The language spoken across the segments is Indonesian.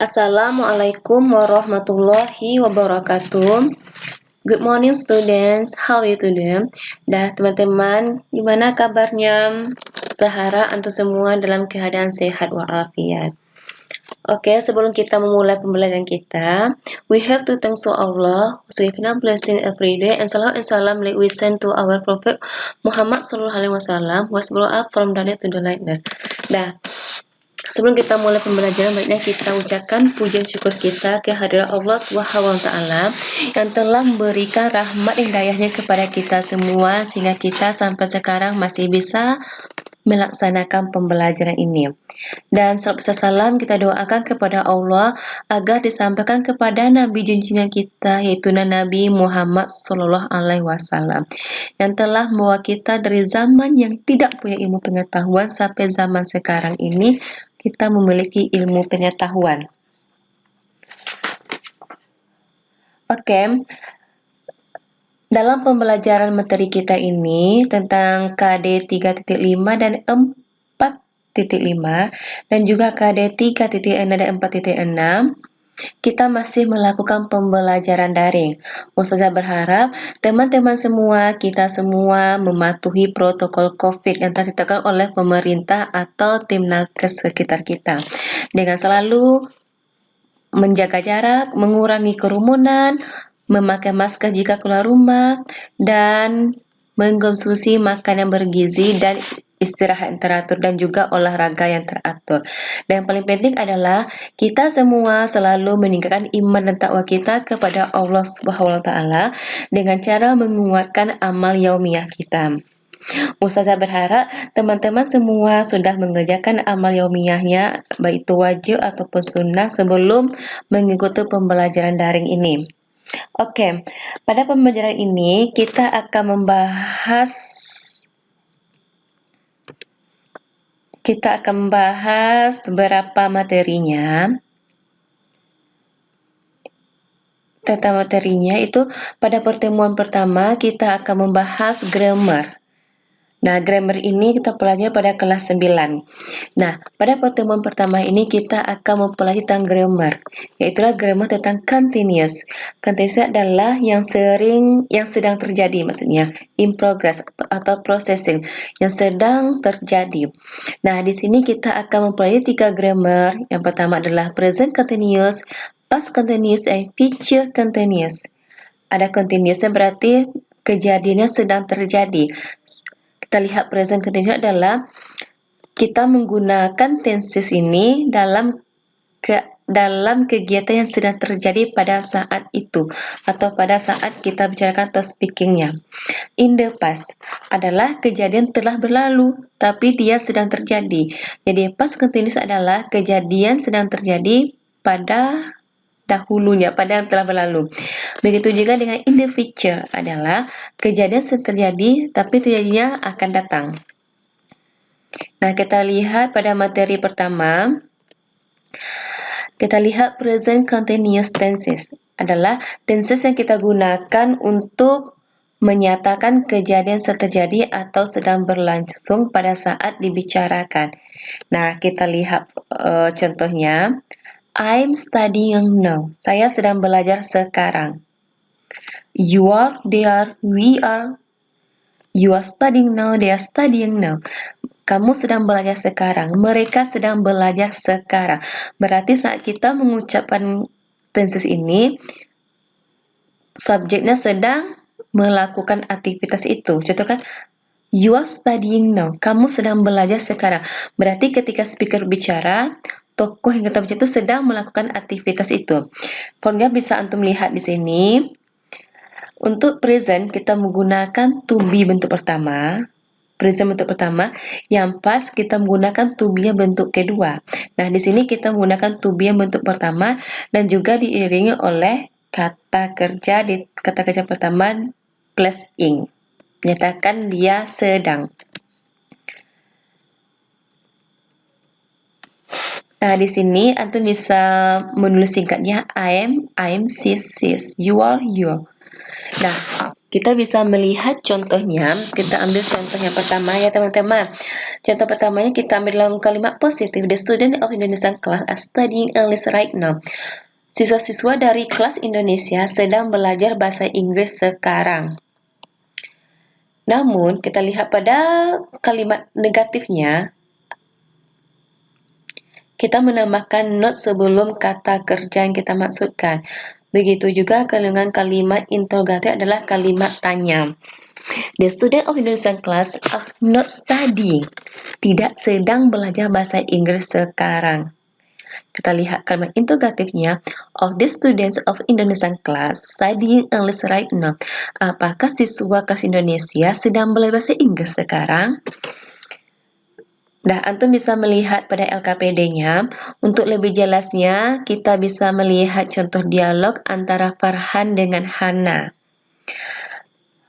Assalamualaikum warahmatullahi wabarakatuh. Good morning students, how are you today? Teman-teman, gimana kabarnya? Seharap antum semua dalam keadaan sehat walafiat. Oke, sebelum kita memulai pembelajaran kita, we have to thank to Allah, who gives us blessing every day, and salam we send to our Prophet Muhammad Sallallahu Alaihi Wasallam, who was brought up from the dead to the lightness. Sebelum kita mulai pembelajaran, baiknya kita ucapkan pujian syukur kita kehadirat Allah Subhanahu wa taala yang telah memberikan rahmat hidayahnya kepada kita semua sehingga kita sampai sekarang masih bisa melaksanakan pembelajaran ini. Dan salam kita doakan kepada Allah agar disampaikan kepada Nabi junjungan kita, yaitu Nabi Muhammad Sallallahu Alaihi Wasallam, yang telah membawa kita dari zaman yang tidak punya ilmu pengetahuan sampai zaman sekarang ini kita memiliki ilmu pengetahuan. Oke. Dalam pembelajaran materi kita ini tentang KD 3.5 dan 4.5 dan juga KD 3.6 dan 4.6, kita masih melakukan pembelajaran daring. Ustazah berharap teman-teman semua, kita semua mematuhi protokol COVID yang telah ditetapkan oleh pemerintah atau tim nakes sekitar kita dengan selalu menjaga jarak, mengurangi kerumunan, memakai masker jika keluar rumah, dan mengkonsumsi makanan yang bergizi dan istirahat yang teratur dan juga olahraga yang teratur. Dan yang paling penting adalah kita semua selalu meningkatkan iman dan takwa kita kepada Allah Subhanahu wa taala dengan cara menguatkan amal yaumiyah kita. Ustazah berharap teman-teman semua sudah mengerjakan amal yaumiyahnya, baik itu wajib ataupun sunnah, sebelum mengikuti pembelajaran daring ini. Oke, pada pembelajaran ini kita akan membahas beberapa materinya. Tentang materinya itu pada pertemuan pertama kita akan membahas grammar. Nah, grammar ini kita pelajari pada kelas 9. Nah, pada pertemuan pertama ini kita akan mempelajari tentang grammar, yaitu grammar tentang continuous. Continuous adalah yang sedang terjadi, maksudnya in progress atau processing, yang sedang terjadi. Nah, di sini kita akan mempelajari 3 grammar. Yang pertama adalah present continuous, past continuous, dan future continuous. Ada continuousnya berarti kejadiannya sedang terjadi. Kita lihat present continuous adalah kita menggunakan tenses ini dalam kegiatan yang sedang terjadi pada saat itu atau pada saat kita bicarakan atau speakingnya. In the past adalah kejadian telah berlalu tapi dia sedang terjadi. Jadi past continuous adalah kejadian sedang terjadi pada dahulunya, pada yang telah berlalu. Begitu juga dengan in the future adalah kejadian sedang terjadi tapi terjadinya akan datang. Nah, kita lihat pada materi pertama. Kita lihat present continuous tenses adalah tenses yang kita gunakan untuk menyatakan kejadian sedang terjadi atau sedang berlangsung pada saat dibicarakan. Nah, kita lihat contohnya. I'm studying now. Saya sedang belajar sekarang. You are, they are, we are. You are studying now, they are studying now. Kamu sedang belajar sekarang, mereka sedang belajar sekarang. Berarti saat kita mengucapkan tenses ini, subjeknya sedang melakukan aktivitas itu. Contoh kan, you are studying now, kamu sedang belajar sekarang. Berarti ketika speaker bicara, tokoh yang kita bicara itu sedang melakukan aktivitas itu. Formnya bisa antum lihat di sini. Untuk present kita menggunakan to be bentuk pertama. Present bentuk pertama, yang pas kita menggunakan to be bentuk kedua. Nah, di sini kita menggunakan to be bentuk pertama dan juga diiringi oleh kata kerja di kata kerja pertama plus ing. Menyatakan dia sedang. Nah, di sini antum bisa menulis singkatnya I am, she's, you are, you. Nah, Kita bisa melihat contohnya. Kita ambil contoh yang pertama ya teman-teman. Contoh pertamanya kita ambil dalam kalimat positif. The student of Indonesian class are studying English right now. Siswa-siswa dari kelas Indonesia sedang belajar bahasa Inggris sekarang. Namun, kita lihat pada kalimat negatifnya, kita menambahkan not sebelum kata kerja yang kita maksudkan. Begitu juga dengan kalimat interrogatif adalah kalimat tanya. The student of Indonesian class are not studying. Tidak sedang belajar bahasa Inggris sekarang. Kita lihat kalimat interrogatifnya. Of the students of Indonesian class studying English right now. Apakah siswa kelas Indonesia sedang belajar bahasa Inggris sekarang? Nah, antum bisa melihat pada LKPD-nya. Untuk lebih jelasnya, kita bisa melihat contoh dialog antara Farhan dengan Hana.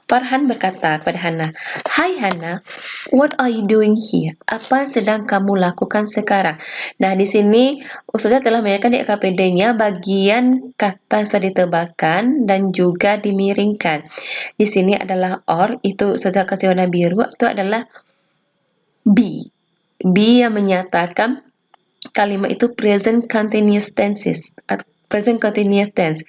Farhan berkata kepada Hana, "Hai Hana, what are you doing here? Apa sedang kamu lakukan sekarang?" Nah, di sini Ustazah telah menanyakan di LKPD-nya bagian kata sudah ditebalkan dan juga dimiringkan. Di sini adalah or, itu Ustazah kasih warna biru, itu adalah be. Be yang menyatakan kalimat itu present continuous tenses. Present continuous tense.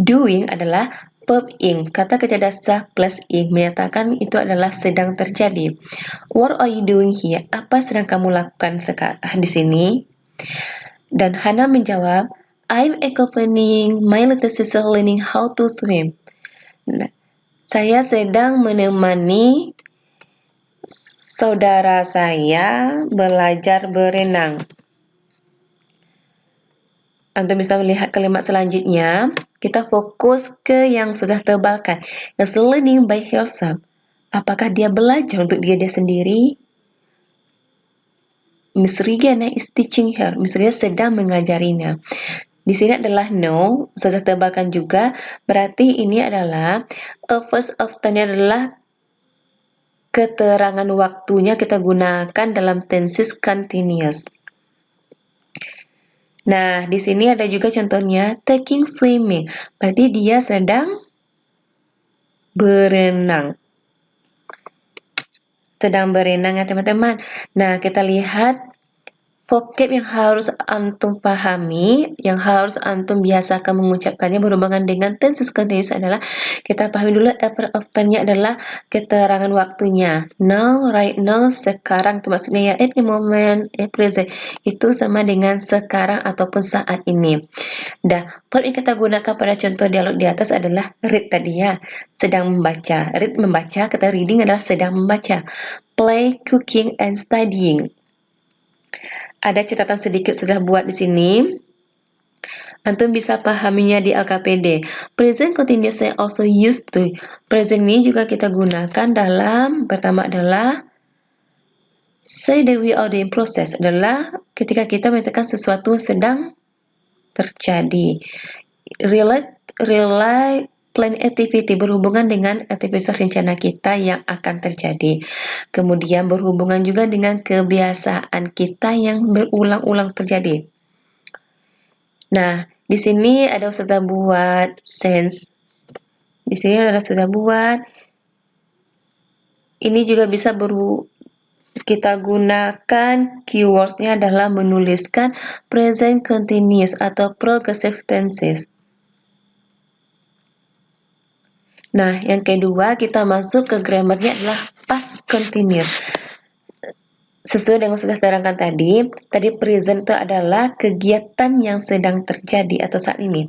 Doing adalah verb ing. Kata kerja dasar plus ing menyatakan itu adalah sedang terjadi. What are you doing here? Apa sedang kamu lakukan sekarang di sini? Dan Hana menjawab, I'm accompanying my little sister learning how to swim. Nah, saya sedang menemani saudara saya belajar berenang. Anda bisa melihat kalimat selanjutnya. Kita fokus ke yang sudah tebalkan. Yang learning by herself. Apakah dia belajar untuk dia sendiri? Miss Rigana is teaching her. Miss Rigana sedang mengajarinya. Di sini adalah no, sudah tebalkan juga. Berarti ini adalah a first of time adalah keterangan waktunya kita gunakan dalam tenses continuous. Nah, di sini ada juga contohnya taking swimming. Berarti dia sedang berenang. Sedang berenang ya teman-teman. Nah, kita lihat vocab yang harus antum pahami, yang harus antum biasakan mengucapkannya berhubungan dengan tenses continuous adalah kita pahami dulu effort of time-nya adalah keterangan waktunya. Now, right now, sekarang itu maksudnya ya at the moment, at present. Itu sama dengan sekarang ataupun saat ini. Dah, verb yang kita gunakan pada contoh dialog di atas adalah read tadi ya, sedang membaca. Read membaca, kata reading adalah sedang membaca. Play, cooking, and studying. Ada catatan sedikit sudah buat di sini. Antum bisa pahaminya di LKPD. Present continuous also used to. Present ini juga kita gunakan dalam pertama adalah say that we are in process adalah ketika kita menyatakan sesuatu sedang terjadi. Relate plan activity berhubungan dengan aktivitas rencana kita yang akan terjadi. Kemudian berhubungan juga dengan kebiasaan kita yang berulang-ulang terjadi. Nah, di sini ada Ustazah buat sense. Di sini ada Ustazah buat. Ini juga bisa kita gunakan keywords-nya adalah menuliskan present continuous atau progressive tenses. Nah, yang kedua kita masuk ke grammarnya adalah past continuous. Sesuai dengan sudah terangkan tadi present itu adalah kegiatan yang sedang terjadi atau saat ini.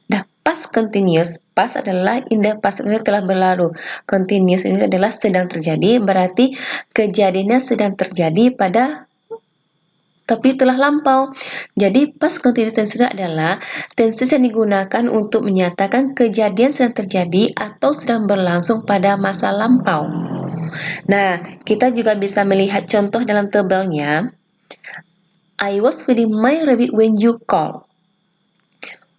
Nah, past continuous, past adalah in the past ini telah berlalu. Continuous ini adalah sedang terjadi, berarti kejadiannya sedang terjadi tapi telah lampau. Jadi past continuous tense adalah tenses yang digunakan untuk menyatakan kejadian sedang terjadi atau sedang berlangsung pada masa lampau. Nah, kita juga bisa melihat contoh dalam tabelnya. I was feeding my rabbit when you call.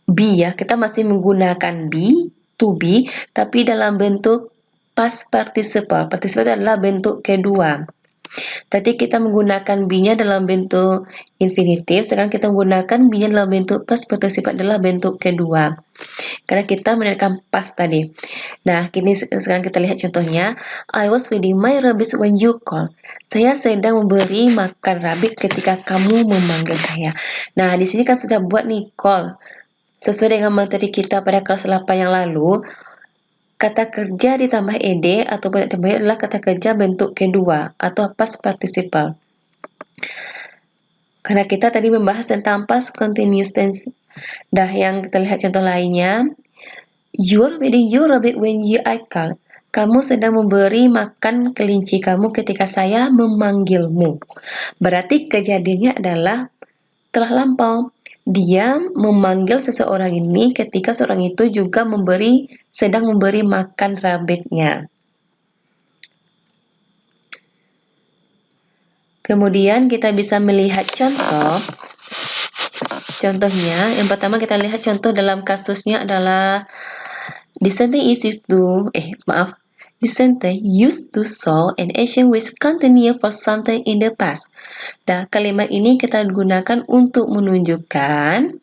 Be ya, kita masih menggunakan be, to be, tapi dalam bentuk past participle. Participle adalah bentuk kedua. Tadi kita menggunakan be-nya dalam bentuk infinitif, sekarang kita menggunakan be-nya dalam bentuk past participle adalah bentuk kedua. Karena kita menekan past tadi. Nah, kini sekarang kita lihat contohnya. I was feeding my rabbits when you call. Saya sedang memberi makan rabbit ketika kamu memanggil saya. Nah, di sini kan sudah buat nih call. Sesuai dengan materi kita pada kelas 8 yang lalu, kata kerja ditambah ed atau ditambah adalah kata kerja bentuk kedua atau past participle. Karena kita tadi membahas tentang past continuous tense. Dah, yang kita lihat contoh lainnya. You're feeding your rabbit when I call. Kamu sedang memberi makan kelinci kamu ketika saya memanggilmu. Berarti kejadiannya adalah telah lampau. Dia memanggil seseorang ini ketika seorang itu juga sedang memberi makan rabbitnya. Kemudian kita bisa melihat contoh. Contohnya, yang pertama kita lihat contoh dalam kasusnya adalah the sentence used to show an action which continued for something in the past. Nah, kalimat ini kita gunakan untuk menunjukkan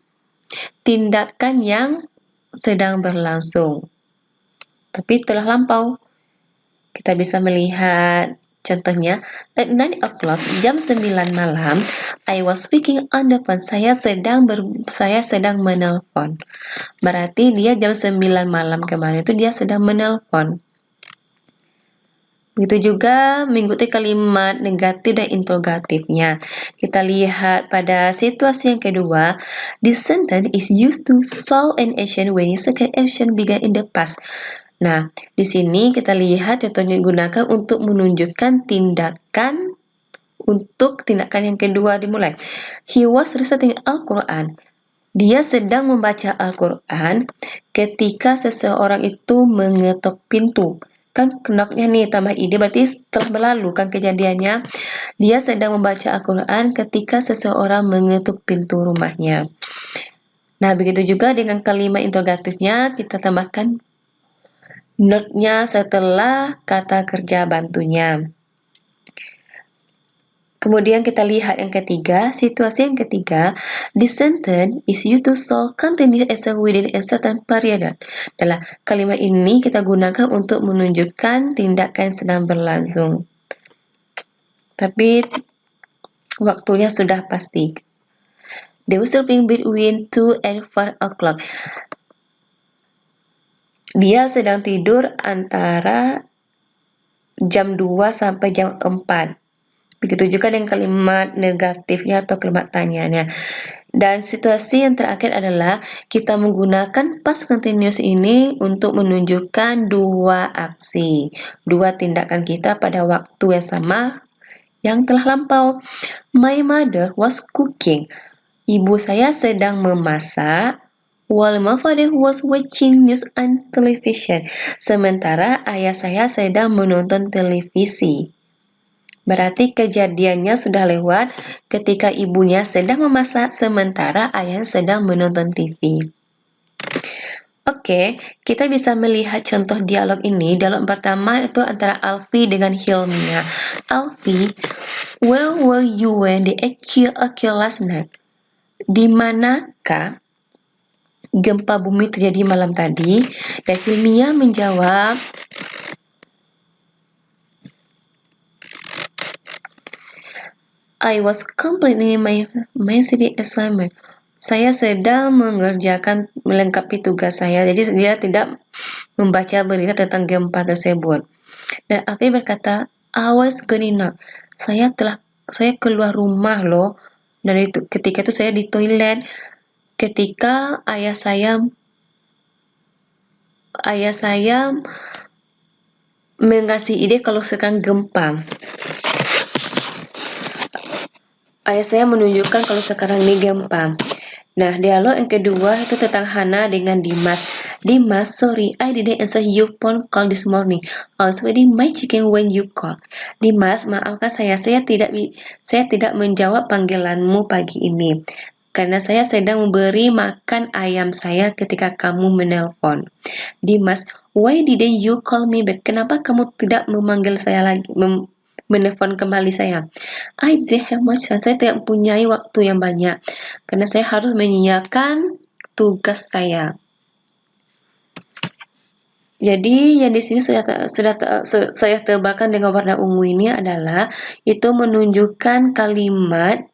tindakan yang sedang berlangsung, tapi telah lampau. Kita bisa melihat contohnya, at 9 o'clock, jam 9 malam, I was speaking on the phone. Saya sedang menelpon. Berarti dia jam 9 malam kemarin itu dia sedang menelpon. Begitu juga mengikuti kalimat negatif dan interrogatifnya. Kita lihat pada situasi yang kedua, this sentence is used to show an action when the second action began in the past. Nah, di sini kita lihat contohnya digunakan untuk menunjukkan tindakan yang kedua dimulai. He was reciting Al-Quran. Dia sedang membaca Al-Quran ketika seseorang itu mengetuk pintu. Kan knock-nya nih tambah ide berarti telah berlalu kan kejadiannya. Dia sedang membaca Al-Quran ketika seseorang mengetuk pintu rumahnya. Nah, begitu juga dengan kalimat interrogatifnya, kita tambahkan not-nya setelah kata kerja bantunya. Kemudian kita lihat yang ketiga, situasi yang ketiga, the sentence is used to show continuous action within a certain period. Dalam kalimat ini kita gunakan untuk menunjukkan tindakan sedang berlangsung. Tapi waktunya sudah pasti. They were sleeping between 2 and 4 o'clock. Dia sedang tidur antara jam 2 sampai jam 4. Begitu juga dengan kalimat negatifnya atau kalimat tanyanya. Dan situasi yang terakhir adalah kita menggunakan past continuous ini untuk menunjukkan dua aksi, dua tindakan kita pada waktu yang sama yang telah lampau. My mother was cooking. Ibu saya sedang memasak. While my father was watching news on television. Sementara ayah saya sedang menonton televisi. Berarti kejadiannya sudah lewat ketika ibunya sedang memasak sementara ayah sedang menonton TV. Oke, kita bisa melihat contoh dialog ini. Dialog pertama itu antara Alfie dengan Hilmia. Alfie, where were you when the earthquake occurred last night? Di manakah gempa bumi terjadi malam tadi? Dan Hilmia menjawab, I was completing my civic assignment. Saya sedang melengkapi tugas saya, jadi dia tidak membaca berita tentang gempa tersebut. Dan Afi berkata, I was going out. Saya keluar rumah loh. Dan ketika itu saya di toilet. Ketika ayah saya mengasih ide kalau sekarang gempa. Ayah saya menunjukkan kalau sekarang ini gempa. Nah, dialog yang kedua itu tentang Hana dengan Dimas. Dimas, sorry, I didn't answer your phone call this morning. I was feeding my chicken when you call. Dimas, maafkan saya tidak menjawab panggilanmu pagi ini. Karena saya sedang memberi makan ayam saya ketika kamu menelpon. Dimas, why didn't you call me back? Kenapa kamu tidak memanggil saya lagi? menelpon kembali saya. I didn't have much time. Saya tidak mempunyai waktu yang banyak karena saya harus menyiapkan tugas saya. Jadi yang di sini saya tebalkan dengan warna ungu ini adalah itu menunjukkan kalimat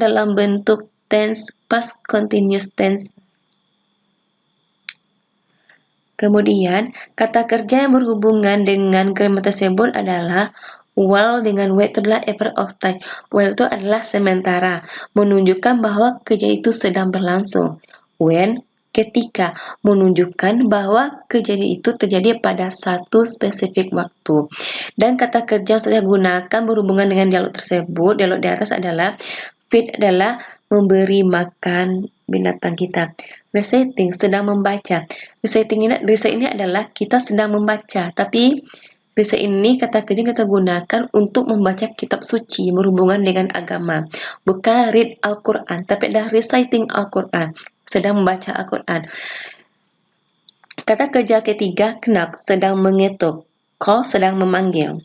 dalam bentuk tense past continuous tense. Kemudian kata kerja yang berhubungan dengan kalimat tersebut adalah while dengan wait itu adalah a period of time. While itu adalah sementara, menunjukkan bahwa kerja itu sedang berlangsung. When ketika, menunjukkan bahwa kejadian itu terjadi pada satu spesifik waktu. Dan kata kerja yang saya gunakan berhubungan dengan dialog tersebut, dialog di atas adalah feed adalah memberi makan binatang kita. Reciting, sedang membaca. Recite ini adalah kita sedang membaca, tapi recite ini kata kerja kita gunakan untuk membaca kitab suci berhubungan dengan agama. Bukan read Al-Quran, tapi adalah reciting Al-Quran. Sedang membaca Al-Quran. Kata kerja ketiga, knock, sedang mengetuk. Call, sedang memanggil.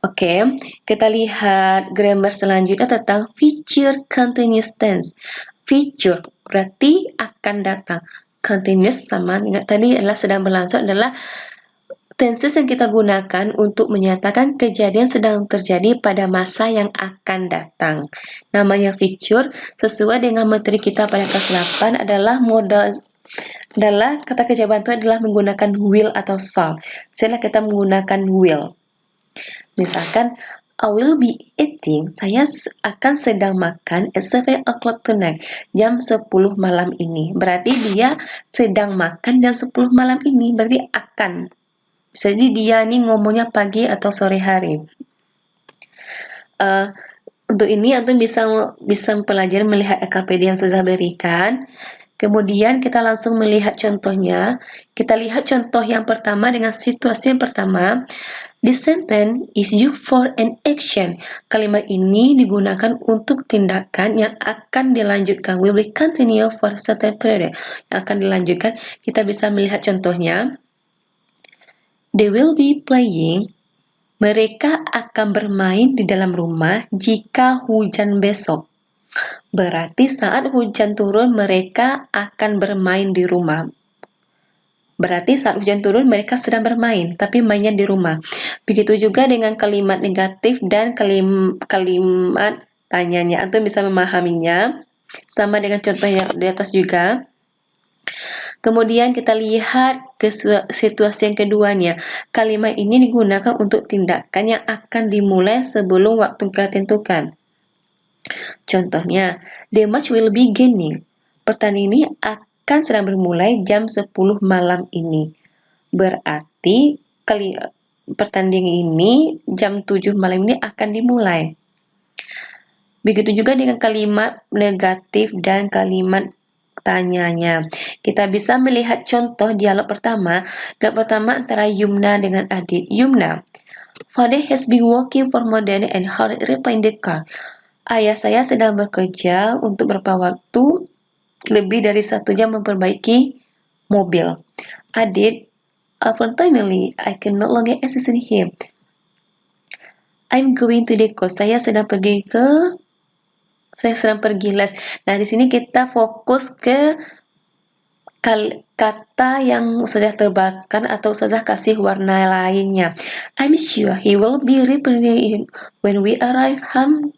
Oke, kita lihat grammar selanjutnya tentang future continuous tense. Future berarti akan datang. Continuous sama ingat tadi adalah sedang berlangsung adalah tenses yang kita gunakan untuk menyatakan kejadian sedang terjadi pada masa yang akan datang. Namanya future sesuai dengan materi kita pada kelas 8 adalah kata kerja bantu adalah menggunakan will atau shall. Setelah kita menggunakan will. Misalkan, I will be eating, saya akan sedang makan at 7 o'clock tonight, jam 10 malam ini. Berarti dia sedang makan jam 10 malam ini, berarti akan. Jadi dia nih ngomongnya pagi atau sore hari. Untuk ini Antum bisa mempelajari melihat EKPD yang sudah berikan. Kemudian kita langsung melihat contohnya. Kita lihat contoh yang pertama dengan situasi yang pertama. This sentence is used for an action. Kalimat ini digunakan untuk tindakan yang akan dilanjutkan. Will be continue for a certain period. Yang akan dilanjutkan. Kita bisa melihat contohnya. They will be playing. Mereka akan bermain di dalam rumah jika hujan besok. Berarti saat hujan turun mereka akan bermain di rumah. Berarti saat hujan turun mereka sedang bermain, tapi mainnya di rumah. Begitu juga dengan kalimat negatif dan kalimat tanyanya. Antum bisa memahaminya. Sama dengan contoh yang di atas juga. Kemudian kita lihat ke situasi yang keduanya. Kalimat ini digunakan untuk tindakan yang akan dimulai sebelum waktu kita tentukan. Contohnya, the match will be beginning. Pertandingan ini akan sedang bermulai jam 10 malam ini. Berarti pertandingan ini jam 7 malam ini akan dimulai. Begitu juga dengan kalimat negatif dan kalimat tanyanya. Kita bisa melihat contoh dialog pertama. Dialog pertama antara Yumna dengan Adit. Yumna, Father has been working for more than an hour repairing the car. Ayah saya sedang bekerja untuk beberapa waktu lebih dari 1 jam memperbaiki mobil. Adit, unfortunately, I can no longer assist him. I'm going to the coast. Saya sedang pergi les. Nah, di sini kita fokus ke kata yang Ustazah tebalkan atau Ustazah kasih warna lainnya. I'm sure he will be repairing when we arrive home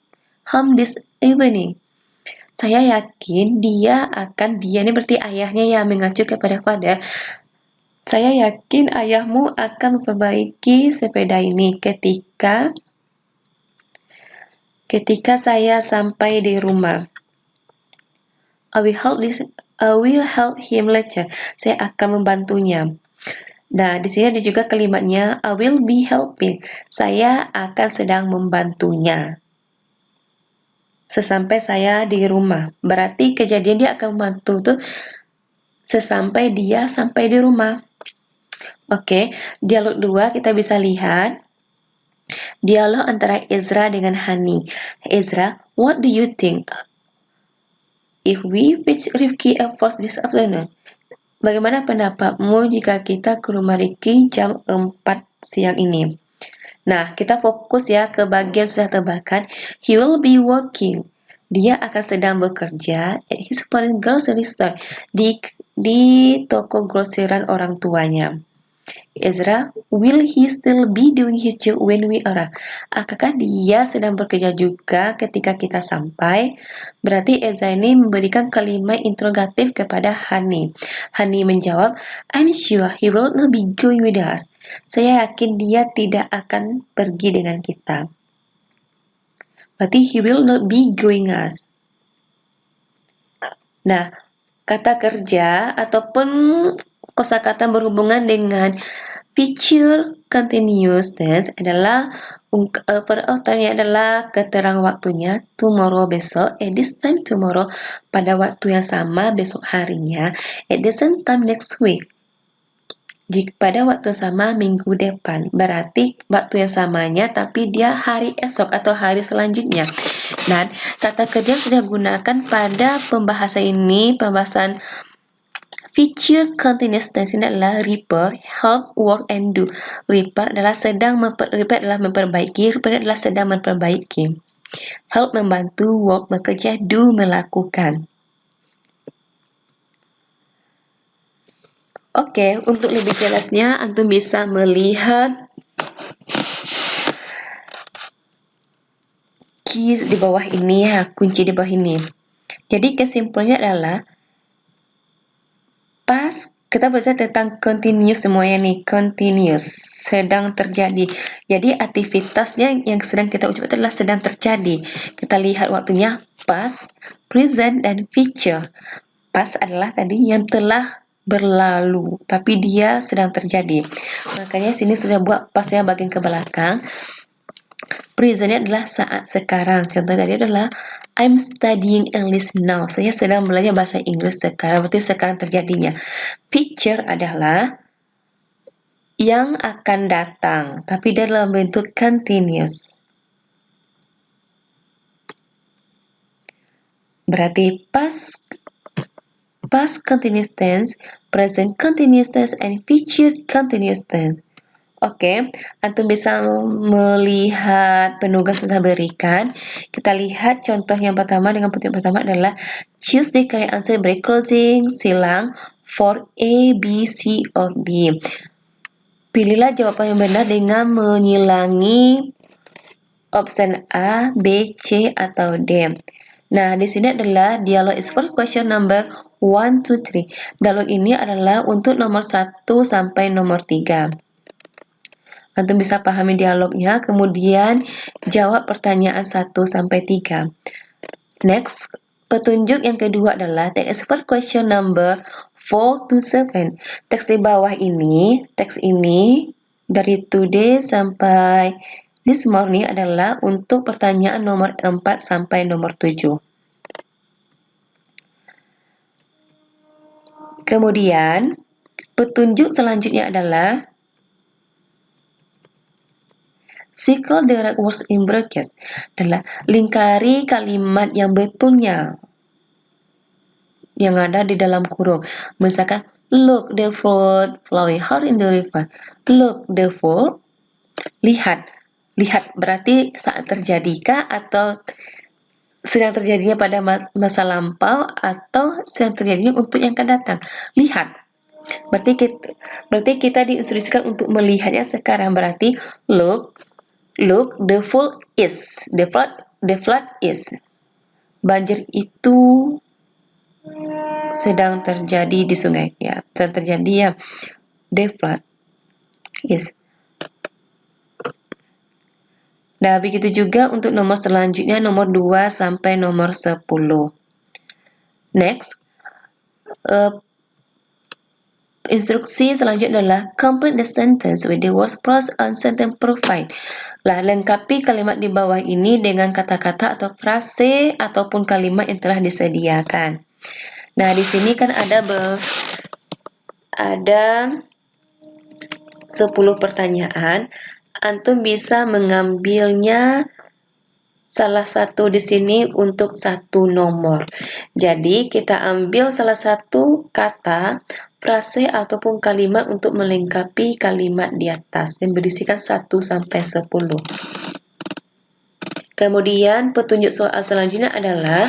this evening. Saya yakin dia ini berarti ayahnya yang mengacu kepada father. Saya yakin ayahmu akan memperbaiki sepeda ini ketika saya sampai di rumah. I will help him later. Saya akan membantunya. Nah, di sini ada juga kalimatnya I will be helping. Saya akan sedang membantunya. Sesampai saya di rumah. Berarti kejadian dia akan membantu tuh sesampai dia sampai di rumah. Oke, dialog 2 kita bisa lihat. Dialog antara Ezra dengan Hani. Ezra, what do you think if we fetch Rifki a post this afternoon? Bagaimana pendapatmu jika kita ke rumah Ricky jam 4 siang ini? Nah, kita fokus ya ke bagian sudah tebakan. He will be working. Dia akan sedang bekerja at his parents' grocery store di toko grosiran orang tuanya. Ezra, will he still be doing his job when we arrive? Apakah dia sedang bekerja juga ketika kita sampai? Berarti Ezra ini memberikan kalimat interrogatif kepada Hani. Hani menjawab, I'm sure he will not be going with us. Saya yakin dia tidak akan pergi dengan kita. Berarti he will not be going us. Nah, kata kerja ataupun kosakata berhubungan dengan future continuous tense adalah peratannya adalah keterangan waktunya tomorrow besok, at this time tomorrow pada waktu yang sama besok harinya, at the same time next week. Jika pada waktu sama minggu depan, berarti waktu yang samanya tapi dia hari esok atau hari selanjutnya. Dan kata kerja sudah gunakan pada pembahasan future continuous tense ini adalah repair, help, work, and do. Repair adalah memperbaiki, repair adalah sedang memperbaiki. Help membantu, work bekerja, do melakukan. Oke, untuk lebih jelasnya antum bisa melihat keys di bawah ini ya, kunci di bawah ini. Jadi kesimpulannya adalah pas kita belajar tentang continuous semuanya nih, continuous, sedang terjadi. Jadi aktivitasnya yang sedang kita ucapkan adalah sedang terjadi. Kita lihat waktunya past, present, dan future. Past adalah tadi yang telah berlalu, tapi dia sedang terjadi. Makanya sini sudah buat pastnya bagian ke belakang. Presentnya adalah saat sekarang. Contoh tadi adalah I'm studying English now. Saya sedang belajar bahasa Inggris sekarang. Berarti sekarang terjadinya. Future adalah yang akan datang, tapi dalam bentuk continuous. Berarti past continuous tense, present continuous tense, and future continuous tense. Oke, antum bisa melihat penugas yang saya berikan. Kita lihat contoh yang pertama dengan petunjuk pertama adalah choose the correct answer by closing silang for A, B, C, or D. Pilihlah jawaban yang benar dengan menyilangi option A, B, C, atau D. Nah, di sini adalah dialog is for question number 1 to 3. Dialog ini adalah untuk nomor 1 sampai nomor 3. Antum bisa pahami dialognya, kemudian jawab pertanyaan 1 sampai 3. Next, petunjuk yang kedua adalah text for question number 4 to 7. Teks di bawah ini, teks ini dari today sampai this morning adalah untuk pertanyaan nomor 4 sampai nomor 7. Kemudian, petunjuk selanjutnya adalah circle the right words in brackets, adalah lingkari kalimat yang betulnya yang ada di dalam kurung. Misalkan, look the fruit flowing hard in the river. Look the fruit, lihat. Lihat berarti saat terjadikah atau sedang terjadinya pada masa lampau atau sedang terjadinya untuk yang akan datang. Lihat. Berarti kita diinstruksikan untuk melihatnya sekarang. Berarti look the flood is. The flood is. Banjir itu sedang terjadi di sungai ya. Sedang terjadi ya. The flood is. Nah, begitu juga untuk nomor selanjutnya, nomor 2 sampai nomor 10. Next, instruksi selanjutnya adalah complete the sentence with the words plus and sentence provide. Lah, lengkapi kalimat di bawah ini dengan kata-kata atau frase ataupun kalimat yang telah disediakan. Nah, di sini kan ada 10 pertanyaan. Antum bisa mengambilnya salah satu di sini untuk satu nomor. Jadi kita ambil salah satu kata frase ataupun kalimat untuk melengkapi kalimat di atas yang berisikan 1 sampai 10. Kemudian petunjuk soal selanjutnya adalah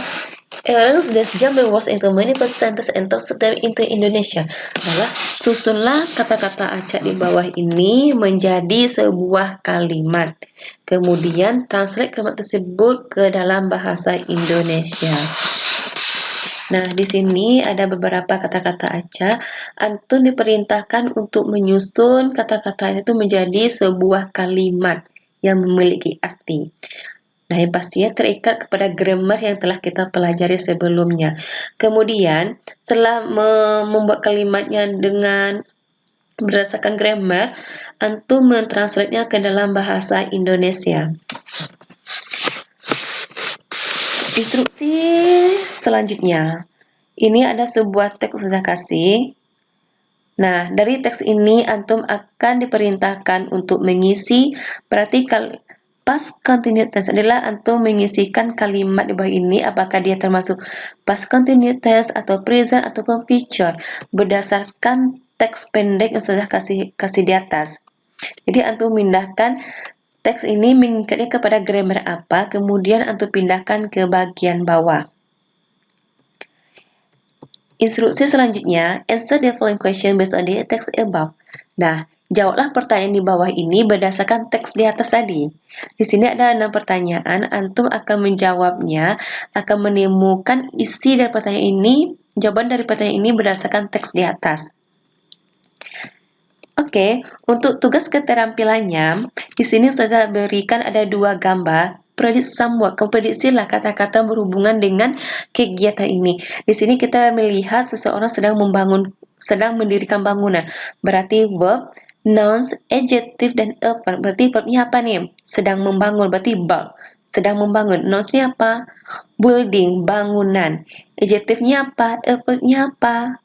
arrange this German words into many sentences and translate them into Indonesia. Adalah susunlah kata-kata acak di bawah ini menjadi sebuah kalimat. Kemudian translate kalimat tersebut ke dalam bahasa Indonesia. Nah, di sini ada beberapa kata-kata acak. Antum diperintahkan untuk menyusun kata-kata itu menjadi sebuah kalimat yang memiliki arti. Nah, yang pastinya terikat kepada grammar yang telah kita pelajari sebelumnya. Kemudian, setelah membuat kalimatnya dengan berdasarkan grammar, antum mentranslate-nya ke dalam bahasa Indonesia. Instruksi selanjutnya. Ini ada sebuah teks sudah kasih. Nah, dari teks ini antum akan diperintahkan untuk mengisi partikel past continuous tense. Adalah antum mengisikan kalimat di bawah ini apakah dia termasuk past continuous tense atau present ataupun future berdasarkan teks pendek yang sudah kasih di atas. Jadi antum pindahkan teks ini mengikatnya kepada grammar apa, kemudian antum pindahkan ke bagian bawah. Instruksi selanjutnya, answer the following question based on the text above. Nah, jawablah pertanyaan di bawah ini berdasarkan teks di atas tadi. Di sini ada 6 pertanyaan, antum akan menjawabnya, akan menemukan isi dari pertanyaan ini, jawaban dari pertanyaan ini berdasarkan teks di atas. Oke, untuk tugas keterampilannya, di sini saya berikan ada 2 gambar. Predict somewhat, prediksilah kata-kata berhubungan dengan kegiatan ini. Di sini kita melihat seseorang sedang mendirikan bangunan. Berarti verb, nouns, adjective, dan adverb. Berarti verbnya apa nih? Sedang membangun, berarti verb. Sedang membangun. Nounsnya apa? Building, bangunan. Adjective-nya apa? Adverb-nya apa?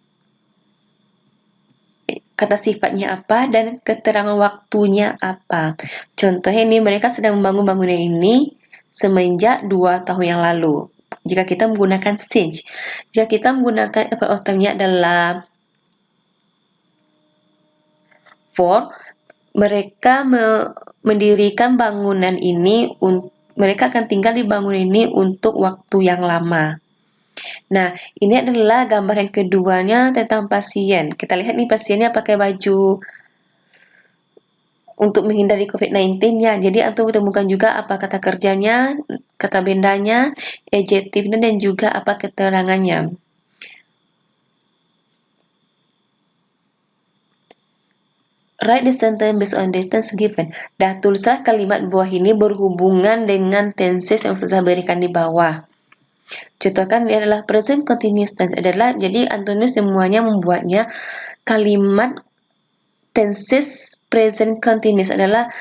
Kata sifatnya apa dan keterangan waktunya apa. Contohnya ini mereka sedang membangun bangunan ini semenjak 2 tahun yang lalu. Jika kita menggunakan since. Jika kita menggunakan verb of time-nya adalah for, mereka mendirikan bangunan ini, mereka akan tinggal di bangunan ini untuk waktu yang lama. Nah, ini adalah gambar yang keduanya tentang pasien. Kita lihat nih pasiennya pakai baju untuk menghindari COVID-19-nya. Jadi antum temukan juga apa kata kerjanya, kata bendanya, adjektifnya, dan juga apa keterangannya. Write the sentence based on the tense given. Dah, tulislah kalimat bawah ini berhubungan dengan tenses yang saya berikan di bawah. Contohkan ini adalah present continuous tense adalah, jadi antum semuanya membuatnya kalimat tenses present continuous adalah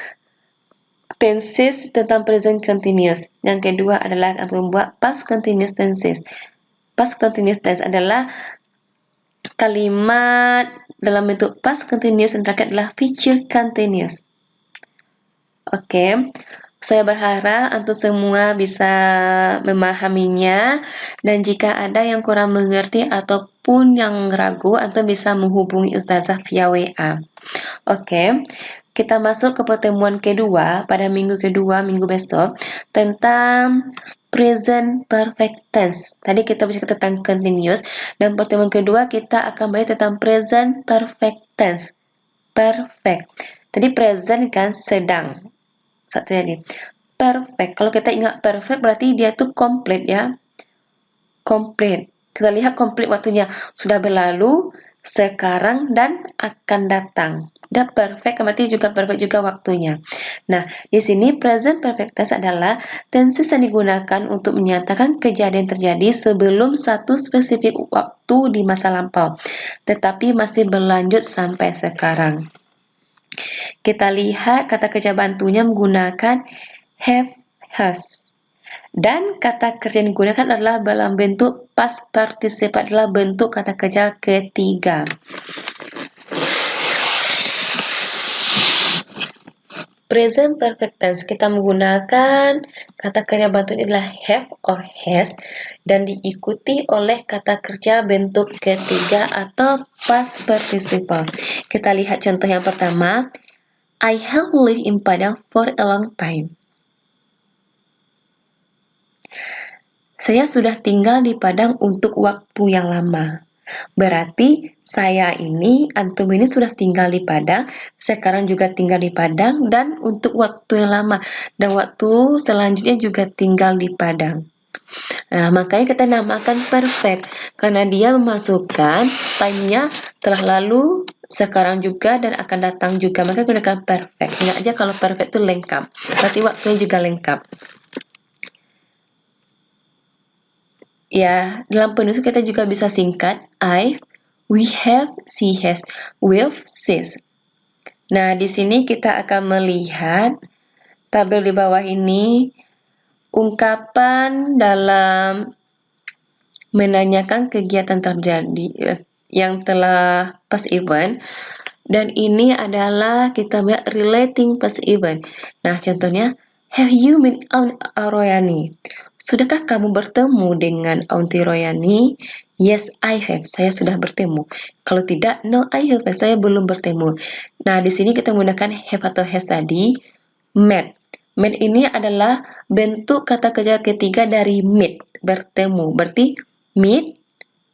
tenses tentang present continuous. Yang kedua adalah membuat past continuous tenses. Past continuous tense adalah kalimat dalam bentuk past continuous yang terakhir adalah future continuous. Oke. Saya berharap antum semua bisa memahaminya, dan jika ada yang kurang mengerti ataupun yang ragu, antum bisa menghubungi Ustazah via WA. Oke, kita masuk ke pertemuan kedua pada minggu kedua, minggu besok, tentang present perfect tense. Tadi kita bicara tentang continuous, dan pertemuan kedua kita akan bahas tentang present perfect tense. Perfect. Tadi present kan sedang. Satu tadi. Perfect. Kalau kita ingat perfect berarti dia tuh komplit ya. Komplit. Kita lihat komplit waktunya sudah berlalu, sekarang, dan akan datang. Dan perfect berarti juga perfect juga waktunya. Nah, di sini present perfect tense adalah tenses yang digunakan untuk menyatakan kejadian terjadi sebelum satu spesifik waktu di masa lampau, tetapi masih berlanjut sampai sekarang. Kita lihat kata kerja bantunya menggunakan have, has. Dan kata kerja yang digunakan adalah dalam bentuk past participle, adalah bentuk kata kerja ketiga. Present perfect tense kita menggunakan kata kerja bantu adalah have or has dan diikuti oleh kata kerja bentuk ketiga atau past participle. Kita lihat contoh yang pertama. I have lived in Padang for a long time. Saya sudah tinggal di Padang untuk waktu yang lama. Berarti saya ini, antum ini sudah tinggal di Padang, sekarang juga tinggal di Padang, dan untuk waktu yang lama. Dan waktu selanjutnya juga tinggal di Padang. Nah, makanya kita namakan perfect, karena dia memasukkan time-nya telah lalu, sekarang juga, dan akan datang juga. Maka gunakan perfect. Ingat aja kalau perfect itu lengkap, berarti waktunya juga lengkap. Ya, dalam penulis kita juga bisa singkat I, we have, she has, we've, she's. Nah, di sini kita akan melihat tabel di bawah ini ungkapan dalam menanyakan kegiatan terjadi yang telah past event, dan ini adalah kita lihat relating past event. Nah, contohnya, have you met Aunt Royani? Sudahkah kamu bertemu dengan Aunty Royani? Yes, I have. Saya sudah bertemu. Kalau tidak, no, I haven't. Saya belum bertemu. Nah, di sini kita menggunakan have atau has tadi. Met. Met ini adalah bentuk kata kerja ketiga dari meet, bertemu. Berarti meet,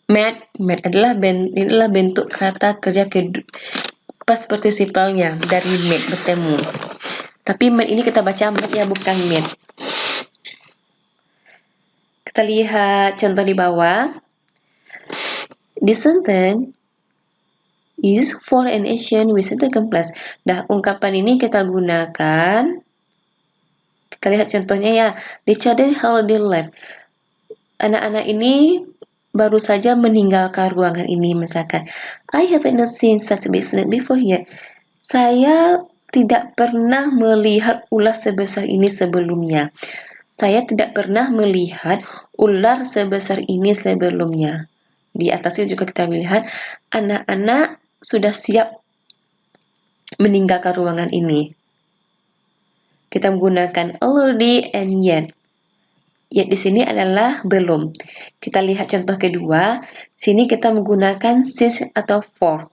met, met adalah inilah bentuk kata kerja kedua, past participle-nya dari meet, bertemu. Tapi met ini kita baca met ya, bukan meet. Kita lihat contoh di bawah. This sentence is for an action with certain complex. Nah, ungkapan ini kita gunakan. Kita lihat contohnya ya. The children holiday left. Anak-anak ini baru saja meninggalkan ruangan ini, misalkan. I haven't seen such a big snake before yet. Saya tidak pernah melihat ular sebesar ini sebelumnya. Saya tidak pernah melihat ular sebesar ini sebelumnya. Di atasnya juga kita melihat anak-anak sudah siap meninggalkan ruangan ini. Kita menggunakan already and yet. Yet di sini adalah belum. Kita lihat contoh kedua. Sini kita menggunakan since atau for.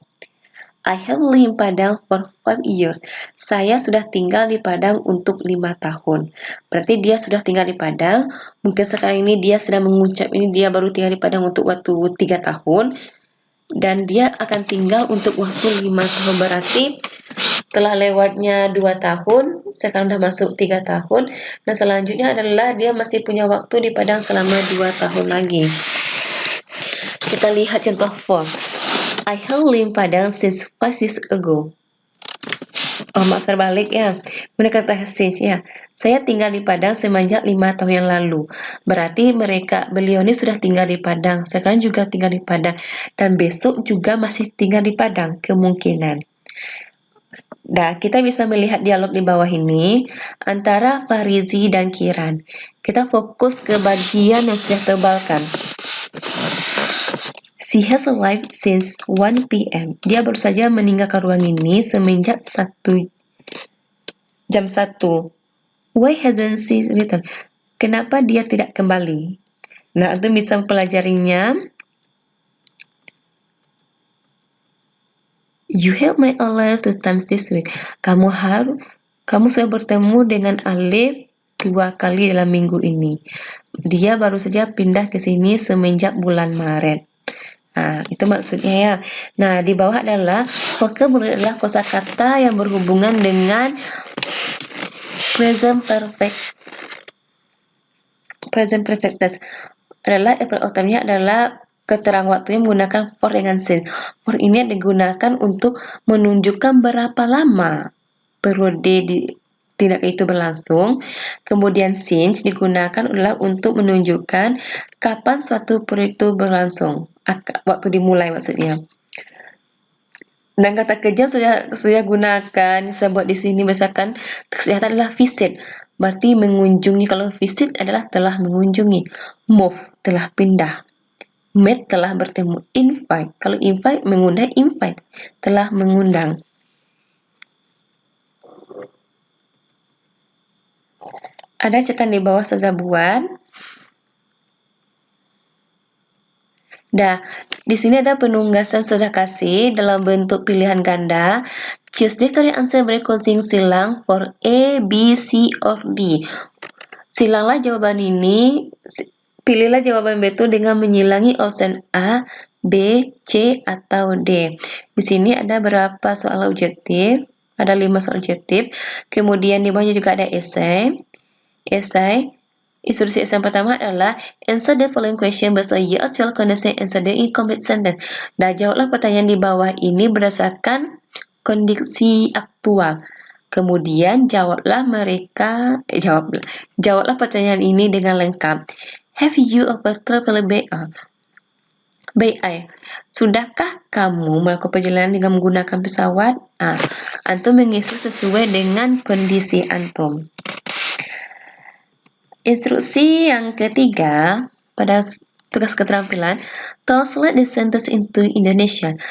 I have lived in Padang for 5 years. Saya sudah tinggal di Padang untuk 5 tahun. Berarti dia sudah tinggal di Padang. Mungkin sekarang ini dia sedang mengucap ini dia baru tinggal di Padang untuk waktu 3 tahun. Dan dia akan tinggal untuk waktu 5 tahun. Berarti telah lewatnya 2 tahun. Sekarang sudah masuk 3 tahun. Dan selanjutnya adalah dia masih punya waktu di Padang selama 2 tahun lagi. Kita lihat contoh form. I have lived in Padang since 5 years ago. Oh, maaf terbalik ya. Benar kata since ya. Saya tinggal di Padang semenjak 5 tahun yang lalu. Berarti beliau ini sudah tinggal di Padang. Sekarang juga tinggal di Padang. Dan besok juga masih tinggal di Padang. Kemungkinan. Nah, kita bisa melihat dialog di bawah ini antara Farizi dan Kiran. Kita fokus ke bagian yang sudah tebalkan. She has arrived since 1 p.m. Dia baru saja meninggalkan ruang ini semenjak jam 1. Why hasn't she returned? Kenapa dia tidak kembali? Nah, itu bisa mempelajarinya. You have met Alif 2 times this week. Kamu sudah bertemu dengan Alif 2 kali dalam minggu ini. Dia baru saja pindah ke sini semenjak bulan Maret. Nah, itu maksudnya ya. Nah, di bawah adalah vocabulary adalah kosakata yang berhubungan dengan present perfect. Present perfect tense adalah effort utamanya adalah keterangan waktunya menggunakan for dengan since. For ini digunakan untuk menunjukkan berapa lama periode tindak itu berlangsung. Kemudian since digunakan adalah untuk menunjukkan kapan suatu periode itu berlangsung. Waktu dimulai maksudnya. Dan kata kerja saya gunakan, saya buat di sini misalkan kesehatan adalah visit. Berarti mengunjungi. Kalau visit adalah telah mengunjungi. Move telah pindah. Meet telah bertemu. Invite. Kalau invite mengundang, invite telah mengundang. Ada catatan di bawah saja buat. Nah, di sini ada penunggasan sudah kasih dalam bentuk pilihan ganda. Choose the correct answer by crossing silang for A, B, C, or D. Silanglah jawaban ini, pilihlah jawaban betul dengan menyilangi option A, B, C, atau D. Di sini ada berapa soal objektif? Ada 5 soal objektif. Kemudian di bawahnya juga ada esai. Instruksi esai yang pertama adalah answer the following question based on your actual condition, answer the incomplete sentence. Nah, jawablah pertanyaan di bawah ini berdasarkan kondisi aktual. Kemudian jawablah pertanyaan ini dengan lengkap. Have you ever traveled by air? Sudahkah kamu melakukan perjalanan dengan menggunakan pesawat? Antum mengisi sesuai dengan kondisi antum. Instruksi yang ketiga pada tugas keterampilan, translate the sentence into Indonesian.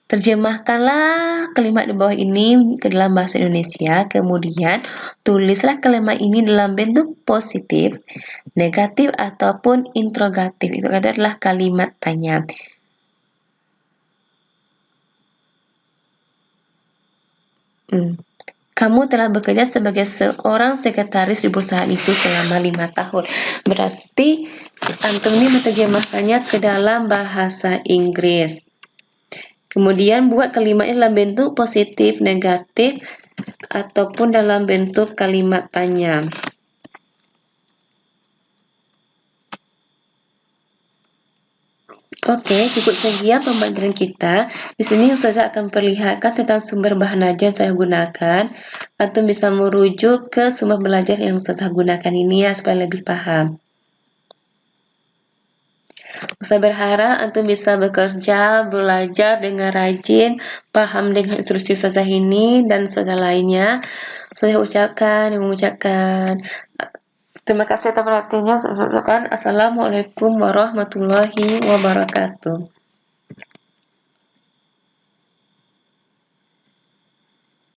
Terjemahkanlah kalimat di bawah ini ke dalam bahasa Indonesia, kemudian tulislah kalimat ini dalam bentuk positif, negatif, ataupun interrogatif. Itu adalah kalimat tanya. Kamu telah bekerja sebagai seorang sekretaris di perusahaan itu selama 5 tahun. Berarti antum ini menerjemahkannya ke dalam bahasa Inggris. Kemudian buat kalimatnya dalam bentuk positif, negatif, ataupun dalam bentuk kalimat tanya. Oke, cukup sekian pembelajaran kita. Di sini Ustazah akan perlihatkan tentang sumber bahan ajar yang saya gunakan. Antum bisa merujuk ke sumber belajar yang Ustazah gunakan ini ya, supaya lebih paham. Ustazah berharap antum bisa bekerja, belajar dengan rajin, paham dengan instruksi Ustazah ini dan Ustazah lainnya. Saya mengucapkan terima kasih atas perhatiannya. Assalamualaikum warahmatullahi wabarakatuh.